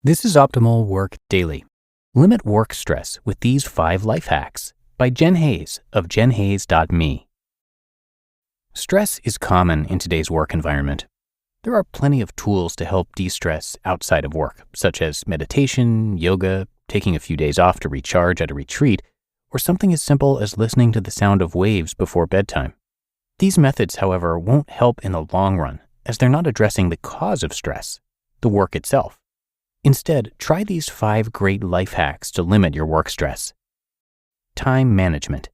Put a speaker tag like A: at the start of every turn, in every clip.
A: This is Optimal Work Daily. Limit work stress with these 5 life hacks by Jen Hayes of jenhayes.me. Stress is common in today's work environment. There are plenty of tools to help de-stress outside of work, such as meditation, yoga, taking a few days off to recharge at a retreat, or something as simple as listening to the sound of waves before bedtime. These methods, however, won't help in the long run, as they're not addressing the cause of stress, the work itself. Instead, try these 5 great life hacks to limit your work stress. Time management.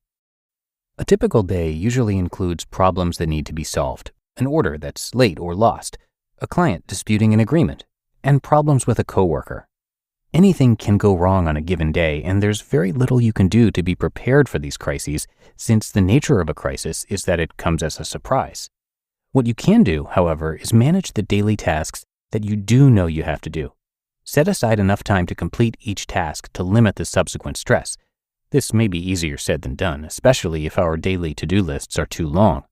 A: A typical day usually includes problems that need to be solved, an order that's late or lost, a client disputing an agreement, and problems with a coworker. Anything can go wrong on a given day, and there's very little you can do to be prepared for these crises, since the nature of a crisis is that it comes as a surprise. What you can do, however, is manage the daily tasks that you do know you have to do. Set aside enough time to complete each task to limit the subsequent stress. This may be easier said than done, especially if our daily to-do lists are too long.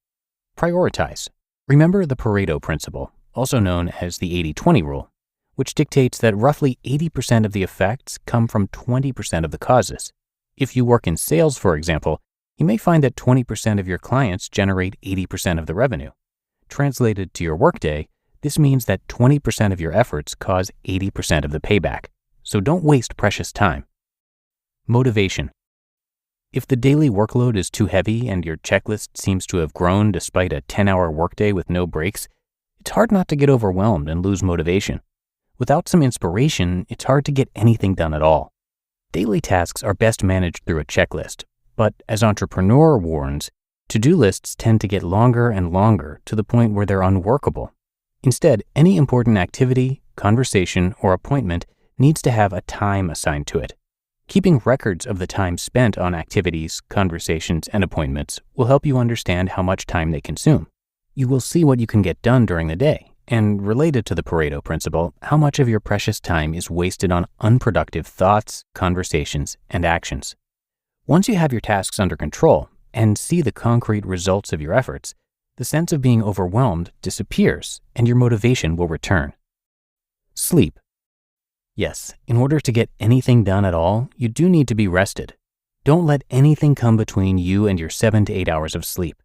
A: Prioritize. Remember the Pareto principle, also known as the 80-20 rule, which dictates that roughly 80% of the effects come from 20% of the causes. If you work in sales, for example, you may find that 20% of your clients generate 80% of the revenue. Translated to your workday, this means that 20% of your efforts cause 80% of the payback, so don't waste precious time. Motivation. If the daily workload is too heavy and your checklist seems to have grown despite a 10-hour workday with no breaks, it's hard not to get overwhelmed and lose motivation. Without some inspiration, it's hard to get anything done at all. Daily tasks are best managed through a checklist, but as Entrepreneur warns, to-do lists tend to get longer and longer to the point where they're unworkable. Instead, any important activity, conversation, or appointment needs to have a time assigned to it. Keeping records of the time spent on activities, conversations, and appointments will help you understand how much time they consume. You will see what you can get done during the day, and related to the Pareto principle, how much of your precious time is wasted on unproductive thoughts, conversations, and actions. Once you have your tasks under control and see the concrete results of your efforts, the sense of being overwhelmed disappears and your motivation will return. Sleep. Yes, in order to get anything done at all, you do need to be rested. Don't let anything come between you and your 7 to 8 hours of sleep.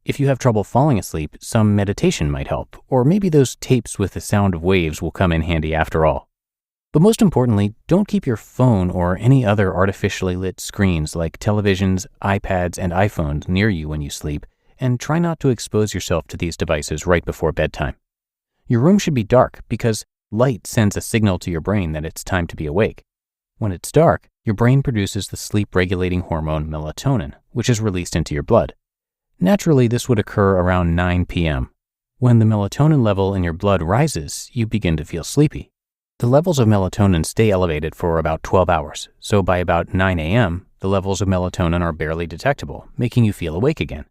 A: If you have trouble falling asleep, some meditation might help, or maybe those tapes with the sound of waves will come in handy after all. But most importantly, don't keep your phone or any other artificially lit screens like televisions, iPads, and iPhones near you when you sleep, and try not to expose yourself to these devices right before bedtime. Your room should be dark because light sends a signal to your brain that it's time to be awake. When it's dark, your brain produces the sleep-regulating hormone melatonin, which is released into your blood. Naturally, this would occur around 9 p.m. When the melatonin level in your blood rises, you begin to feel sleepy. The levels of melatonin stay elevated for about 12 hours, so by about 9 a.m., the levels of melatonin are barely detectable, making you feel awake again.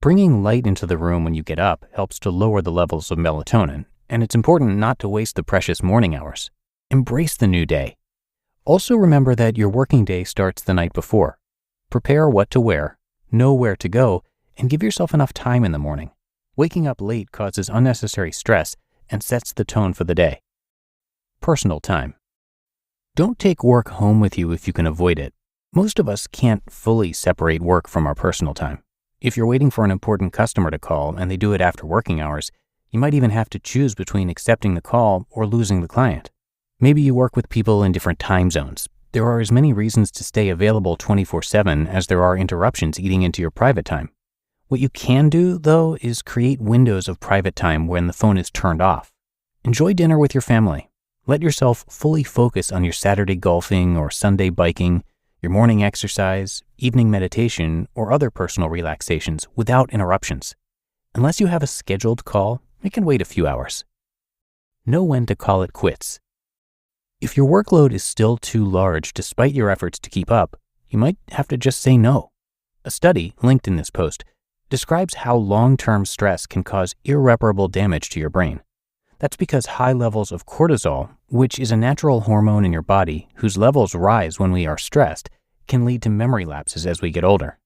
A: Bringing light into the room when you get up helps to lower the levels of melatonin, and it's important not to waste the precious morning hours. Embrace the new day. Also remember that your working day starts the night before. Prepare what to wear, know where to go, and give yourself enough time in the morning. Waking up late causes unnecessary stress and sets the tone for the day. Personal time. Don't take work home with you if you can avoid it. Most of us can't fully separate work from our personal time. If you're waiting for an important customer to call and they do it after working hours, you might even have to choose between accepting the call or losing the client. Maybe you work with people in different time zones. There are as many reasons to stay available 24/7 as there are interruptions eating into your private time. What you can do, though, is create windows of private time when the phone is turned off. Enjoy dinner with your family. Let yourself fully focus on your Saturday golfing or Sunday biking, your morning exercise, evening meditation, or other personal relaxations without interruptions. Unless you have a scheduled call, it can wait a few hours. Know when to call it quits. If your workload is still too large despite your efforts to keep up, you might have to just say no. A study, linked in this post, describes how long-term stress can cause irreparable damage to your brain. That's because high levels of cortisol, which is a natural hormone in your body whose levels rise when we are stressed, can lead to memory lapses as we get older.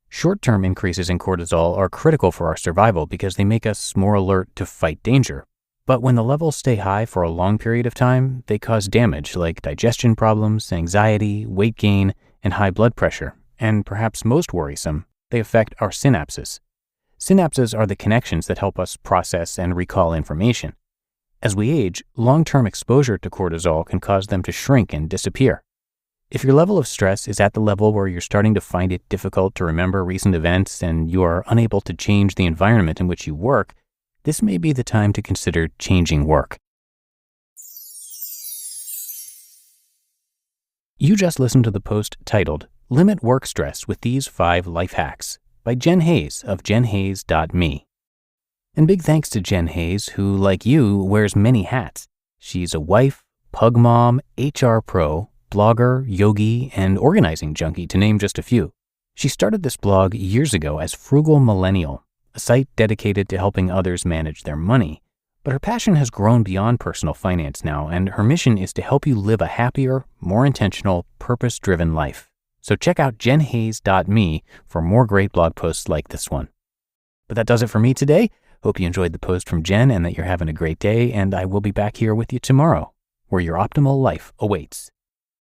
A: Short-term increases in cortisol are critical for our survival because they make us more alert to fight danger. But when the levels stay high for a long period of time, they cause damage like digestion problems, anxiety, weight gain, and high blood pressure. And perhaps most worrisome, they affect our synapses. Synapses are the connections that help us process and recall information. As we age, long-term exposure to cortisol can cause them to shrink and disappear. If your level of stress is at the level where you're starting to find it difficult to remember recent events and you are unable to change the environment in which you work, this may be the time to consider changing work. You just listened to the post titled, Limit Work Stress with These 5 Life Hacks by Jen Hayes of jenhayes.me. And big thanks to Jen Hayes, who, like you, wears many hats. She's a wife, pug mom, HR pro, blogger, yogi, and organizing junkie, to name just a few. She started this blog years ago as Frugal Millennial, a site dedicated to helping others manage their money. But her passion has grown beyond personal finance now, and her mission is to help you live a happier, more intentional, purpose-driven life. So check out jenhayes.me for more great blog posts like this one. But that does it for me today. Hope you enjoyed the post from Jen and that you're having a great day, and I will be back here with you tomorrow, where your optimal life awaits.